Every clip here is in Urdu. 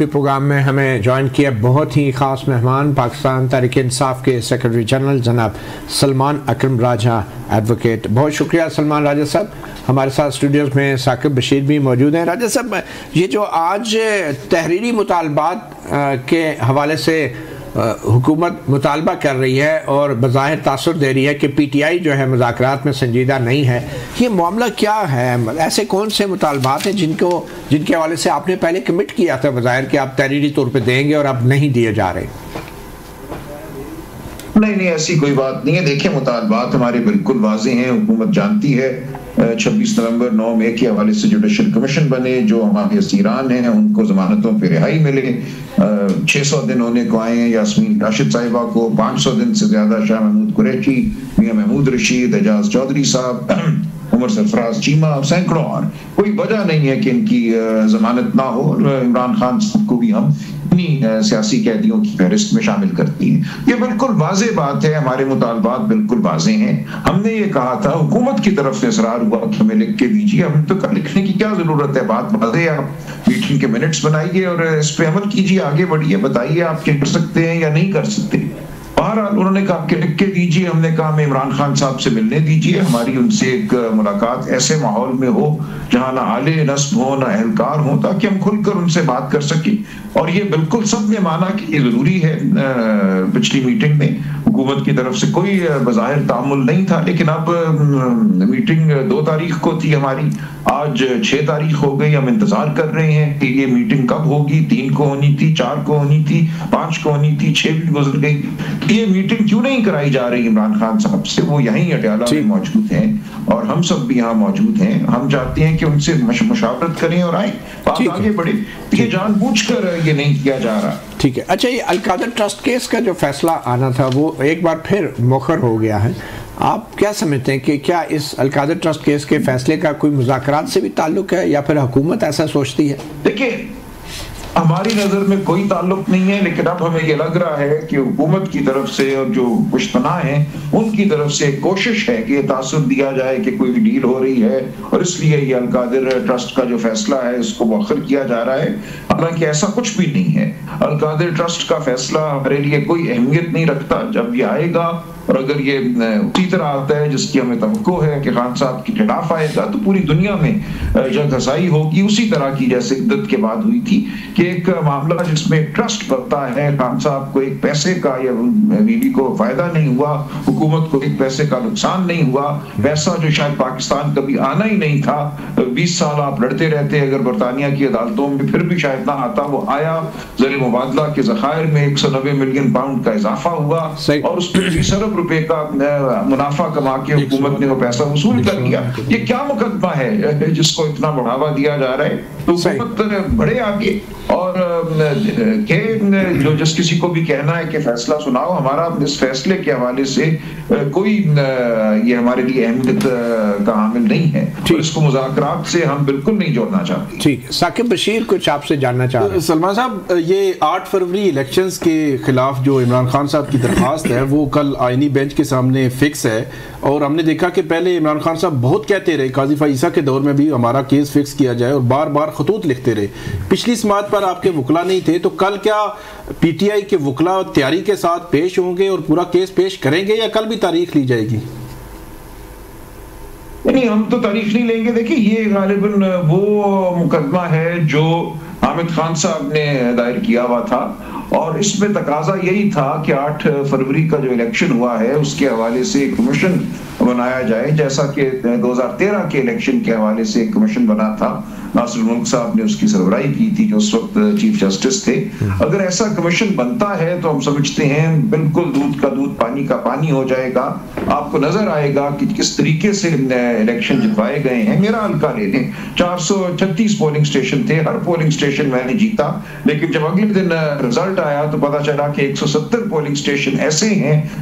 پروگرام میں ہمیں جوائن کیا بہت ہی خاص مہمان پاکستان تحریک انصاف کے سیکرٹری جنرل جناب سلمان اکرم راجہ ایڈوکیٹ. بہت شکریہ سلمان راجہ صاحب. ہمارے ساتھ اسٹوڈیوز میں ثاقب بشیر بھی موجود ہیں. راجہ صاحب، یہ جو آج تحریری مطالبات کے حوالے سے حکومت مطالبہ کر رہی ہے اور بظاہر تاثر دے رہی ہے کہ پی ٹی آئی جو ہے مذاکرات میں سنجیدہ نہیں ہے، یہ معاملہ کیا ہے؟ ایسے کون سے مطالبات ہیں جن کے حوالے سے آپ نے پہلے کمٹ کیا تھا بظاہر کہ آپ تحریری طور پہ دیں گے اور اب نہیں دیے جا رہے؟ نہیں، ایسی کوئی بات نہیں ہے. دیکھیں، مطالبات ہمارے بالکل واضح ہیں. حکومت جانتی ہے 26 نومبر 9 مئی کے حوالے سے جوڈیشل کمیشن بنے، جو ہمارے اسیران ہیں ان کو ضمانتوں پہ رہائی ملے. 600 دن ہونے کو آئے ہیں یاسمین راشد صاحبہ کو، 500 دن سے زیادہ شاہ محمود قریشی، میاں محمود رشید، اعجاز چودھری صاحب، عمر سرفراز چیمہ، سینکڑوں اور. کوئی وجہ نہیں ہے کہ ان کی ضمانت نہ ہو. عمران خان صاحب کو بھی ہم سیاسی قیدیوں کی فہرست میں شامل کرتی ہیں. یہ بالکل واضح بات ہے. ہمارے مطالبات بالکل واضح ہیں. ہم نے یہ کہا تھا، حکومت کی طرف سے اصرار ہوا کہ ہمیں لکھ کے دیجیے. ہم تو لکھنے کی کیا ضرورت ہے؟ بات واضح ہے. آپ میٹنگ کے منٹس بنائیے اور اس پہ عمل کیجیے، آگے بڑھیے، بتائیے آپ کیا کر سکتے ہیں یا نہیں کر سکتے. بہرحال انہوں نے کہا کہ لکھ کے دیجیے. ہم نے کہا ہمیں عمران خان صاحب سے ملنے دیجیے. ہماری ان سے ایک ملاقات ایسے ماحول میں ہو جہاں نہ آلے نصب ہو نہ اہلکار ہو، تاکہ ہم کھل کر ان سے بات کر سکیں. اور یہ بالکل سب نے مانا کہ یہ ضروری ہے. پچھلی میٹنگ میں حکومت کی طرف سے کوئی بظاہر تعامل نہیں تھا، لیکن اب میٹنگ 2 تاریخ کو تھی ہماری، آج 6 تاریخ ہو گئی. ہم انتظار کر رہے ہیں کہ یہ میٹنگ کب ہوگی. 3 کو ہونی تھی، 4 کو ہونی تھی، 5 کو ہونی تھی، 6 بھی گزر گئی. یہ میٹنگ کیوں نہیں کرائی جا رہی عمران خان صاحب سے؟ وہ یہیں اٹیالہ میں موجود ہیں اور ہم سب بھی یہاں موجود ہیں. ہم چاہتے ہیں کہ ان سے مشاورت کریں اور آئیں، بات آگے بڑھے. یہ جان بوجھ کر یہ نہیں کیا جا رہا. ٹھیک ہے. اچھا، یہ القادر ٹرسٹ کیس کا جو فیصلہ آنا تھا وہ ایک بار پھر مؤخر ہو گیا ہے. آپ کیا سمجھتے ہیں کہ کیا اس القادر ٹرسٹ کیس کے فیصلے کا کوئی مذاکرات سے بھی تعلق ہے یا پھر حکومت ایسا سوچتی ہے؟ دیکھیں، ہماری نظر میں کوئی تعلق نہیں ہے، لیکن اب ہمیں یہ لگ رہا ہے کہ حکومت کی طرف سے اور جو پشتنا ہیں ان کی طرف سے کوشش ہے کہ یہ تاثر دیا جائے کہ کوئی ڈیل ہو رہی ہے، اور اس لیے یہ القادر ٹرسٹ کا جو فیصلہ ہے اس کو مؤخر کیا جا رہا ہے. حالانکہ ایسا کچھ بھی نہیں ہے. القادر ٹرسٹ کا فیصلہ ہمارے لیے کوئی اہمیت نہیں رکھتا. جب یہ آئے گا اور اگر یہ اسی طرح آتا ہے جس کی ہمیں توقع ہے کہ خان صاحب کے خلاف آئے گا، تو پوری دنیا میں جنگ ہسائی ہوگی اسی طرح کی جیسے عدت کے بعد ہوئی تھی، کہ ایک معاملہ جس میں ٹرسٹ بنتا ہے، خان صاحب کو ایک پیسے کا یا بیوی کو فائدہ نہیں ہوا، حکومت کو ایک پیسے کا نقصان نہیں ہوا، پیسہ جو شاید پاکستان کبھی آنا ہی نہیں تھا. 20 سال آپ لڑتے رہتے اگر برطانیہ کی عدالتوں میں پھر بھی شاید نہ آتا، وہ آیا. زر مبادلہ کے ذخائر میں 190 ملین پاؤنڈ کا اضافہ ہوا اور اس پہ 20 ارب روپے کا منافع کما کے حکومت نے وہ پیسہ وصول کر لیا. یہ کیا مقدمہ ہے جس کو اتنا بڑھاوا دیا جا رہا ہے؟ تو حکومت بڑھے آگے اور کہ جو جس کسی کو بھی کہنا ہے کہ فیصلہ سناؤ، ہمارا اس فیصلے کے حوالے سے کوئی یہ ہمارے لیے اہمیت کا حامل نہیں ہے. اس کو مذاکرات سے ہم بالکل نہیں جوڑنا چاہتے. ٹھیک. ثاقب بشیر کچھ آپ سے جاننا چاہ رہے ہیں. سلمان صاحب، یہ 8 فروری الیکشنز کے خلاف جو عمران خان صاحب کی درخواست ہے وہ کل آئینی بینچ کے سامنے فکس ہے، اور ہم نے دیکھا کہ پہلے عمران خان صاحب بہت کہتے رہے، قاضی فائزہ کے دور میں بھی ہمارا کیس فکس کیا جائے، اور بار بار خطوط لکھتے رہے. پچھلی سماعت پر آپ کے وکلا نہیں تھے، تو کل کیا پی ٹی آئی کے وکلا تیاری کے ساتھ پیش ہوں گے اور پورا کیس پیش کریں گے یا کل بھی تاریخ لی جائے گی؟ نہیں، ہم تو تاریخ نہیں لیں گے. دیکھیں، یہ غالباً وہ مقدمہ ہے جو حامد خان صاحب نے دائر کیا ہوا تھا، اور اس میں تقاضا یہی تھا کہ 8 فروری کا جو الیکشن ہوا ہے اس کے حوالے سے ایک کمیشن بنایا جائے، جیسا کہ 2013 کے الیکشن کے حوالے سے ایک کمیشن بنا تھا. ناصر الملک صاحب نے اس کی سربراہی کی تھی جو اس وقت چیف جسٹس تھے. اگر ایسا کمیشن بنتا ہے تو ہم سمجھتے ہیں بالکل دودھ کا دودھ پانی کا پانی ہو جائے گا. آپ کو نظر آئے گا کہ کس طریقے سے الیکشن جتوائے گئے ہیں. میرا حلقہ لے لیں، 436 پولنگ سٹیشن تھے، ہر پولنگ سٹیشن میں نے جیتا، لیکن جب اگلے دن رزلٹ آیا تو پتا چلا کہ 170 پولنگ سٹیشن ایسے ہیں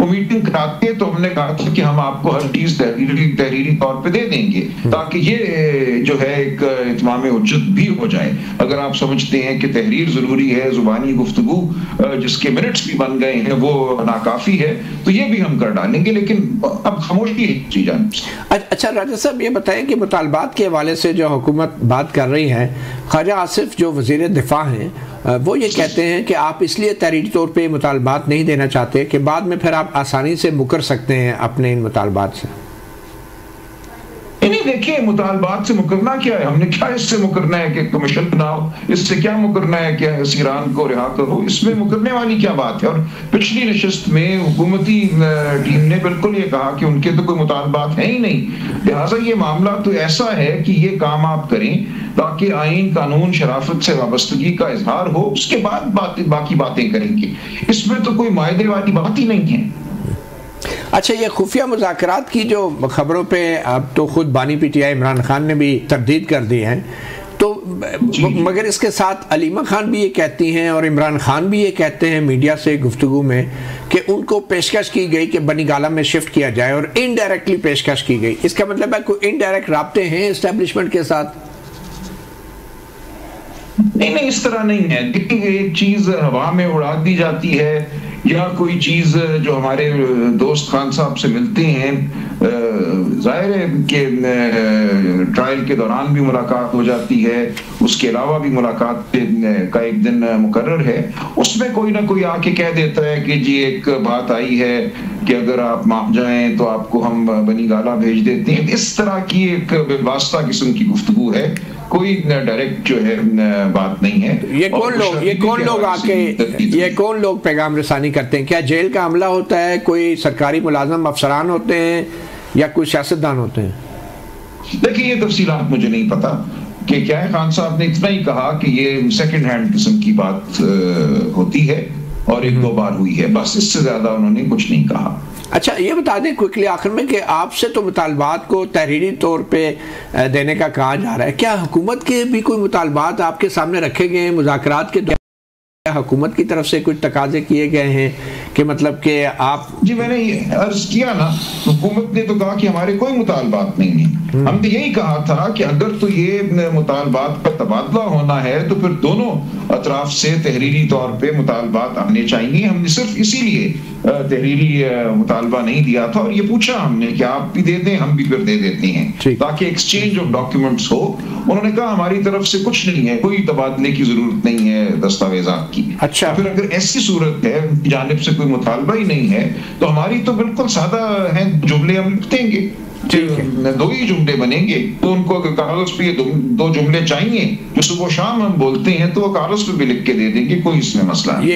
وہ میٹنگ کراتے تو ہم نے کہا تھا کہ ہم آپ کو ہر چیز تحریری طور پہ دے دیں گے تاکہ یہ جو ہے ایک اتمام حجت بھی ہو جائے. اگر آپ سمجھتے ہیں کہ تحریر ضروری ہے, زبانی گفتگو جس کے منٹس بھی بن گئے ہیں وہ ناکافی ہے, تو یہ بھی ہم کر ڈالیں گے, لیکن اب خاموشی ہے جانب سے. اچھا راجہ صاحب, یہ بتائیں کہ مطالبات کے حوالے سے جو حکومت بات کر رہی ہے, خواجہ آصف جو وزیر دفاع ہیں وہ یہ کہتے ہیں کہ آپ اس لیے تحریری طور پہ مطالبات نہیں دینا چاہتے کہ بعد میں پھر آپ آسانی سے مکر سکتے ہیں اپنے ان مطالبات سے. نہیں دیکھیں, مطالبات سے مکرنا کیا ہے, ہم نے کیا اس سے مکرنا ہے کہ کمیشن بناؤ, اس سے کیا مکرنا ہے کہ اسیران کو رہا کرو, اس میں مکرنے والی کیا بات ہے. اور پچھلی نشست میں حکومتی ٹیم نے بالکل یہ کہا کہ ان کے تو کوئی مطالبات ہیں ہی نہیں, لہٰذا یہ معاملہ تو ایسا ہے کہ یہ کام آپ کریں تاکہ آئین قانون شرافت سے وابستگی کا اظہار ہو, اس کے بعد باقی باتیں کریں گے. اس میں تو کوئی معاہدے والی بات ہی نہیں ہے. اچھا, یہ خفیہ مذاکرات کی جو خبروں پہ اب تو خود بانی P T I Imran Khan نے بھی تردید کر دی ہے, تو مگر اس کے ساتھ علیمہ خان بھی یہ کہتی ہیں اور عمران خان بھی یہ کہتے ہیں میڈیا سے گفتگو میں کہ ان کو پیشکش کی گئی کہ بنی گالہ میں شفٹ کیا جائے, اور انڈائریکٹلی پیشکش کی گئی. اس کا مطلب ہے کوئی انڈائریکٹ رابطے ہیں اسٹیبلشمنٹ کے ساتھ؟ نہیں, اس طرح نہیں ہے. دیکھیں, ایک چیز ہوا میں اڑا دی جاتی ہے یا کوئی چیز جو ہمارے دوست خان صاحب سے ملتے ہیں, ظاہر ہے کہ ٹرائل کے دوران بھی ملاقات ہو جاتی ہے, اس کے علاوہ بھی ملاقات کا ایک دن مقرر ہے, اس میں کوئی نہ کوئی آ کے کہہ دیتا ہے کہ جی ایک بات آئی ہے کہ اگر آپ مان جائیں تو آپ کو ہم بنی گالہ بھیج دیتے ہیں. اس طرح کی ایک واسطہ قسم کی گفتگو ہے, کوئی ڈائریکٹ جو ہے بات نہیں ہے. یہ کون لوگ پیغام رسانی کرتے ہیں؟ کیا جیل کا عملہ ہوتا ہے, کوئی سرکاری ملازم افسران ہوتے ہیں, یا کوئی سیاستدان ہوتے ہیں؟ دیکھیں, یہ تفصیلات مجھے نہیں پتا کہ کیا ہے. خان صاحب نے اتنا ہی کہا کہ یہ سیکنڈ ہینڈ قسم کی بات ہوتی ہے اور ایک دو بار ہوئی ہے, بس اس سے زیادہ انہوں نے کچھ نہیں کہا. اچھا, یہ بتا دیں کوئکلی آخر میں کہ آپ سے تو مطالبات کو تحریری طور پہ دینے کا کہا جا رہا ہے, کیا حکومت کے بھی کوئی مطالبات آپ کے سامنے رکھے گئے ہیں مذاکرات کے دوران؟ حکومت کی طرف سے کچھ تقاضے کیے گئے ہیں کہ مطلب کہ آپ؟ جی, میں نے یہ عرض کیا نا, حکومت نے تو کہا کہ ہمارے کوئی مطالبات نہیں ہیں. ہم نے یہی کہا تھا کہ اگر تو یہ مطالبات کا تبادلہ ہونا ہے تو پھر دونوں اطراف سے تحریری طور پہ مطالبات آنے چاہیے. ہم نے صرف اسی لیے تحریری مطالبہ نہیں دیا تھا, اور یہ پوچھا ہم نے کہ آپ بھی دے دیں, ہم بھی پھر دے دیتے ہیں تاکہ ایکسچینج آف ڈاکیومنٹس ہو. انہوں نے کہا ہماری طرف سے کچھ نہیں ہے, کوئی تبادلے کی ضرورت نہیں ہے دستاویزات کی. اچھا, پھر اگر ایسی صورت ہے جانب سے کوئی مطالبہ ہی نہیں ہے تو ہماری تو بالکل سادہ ہیں جملے, ہم لکھ دیں گے, دو ہی جملے بنیں گے. تو ان کو اگر کاغذ پہ دو جملے چاہیے جو صبح و شام ہم بولتے ہیں تو وہ کاغذ پہ بھی لکھ کے دے دیں گے, کوئی اس میں مسئلہ نہیں.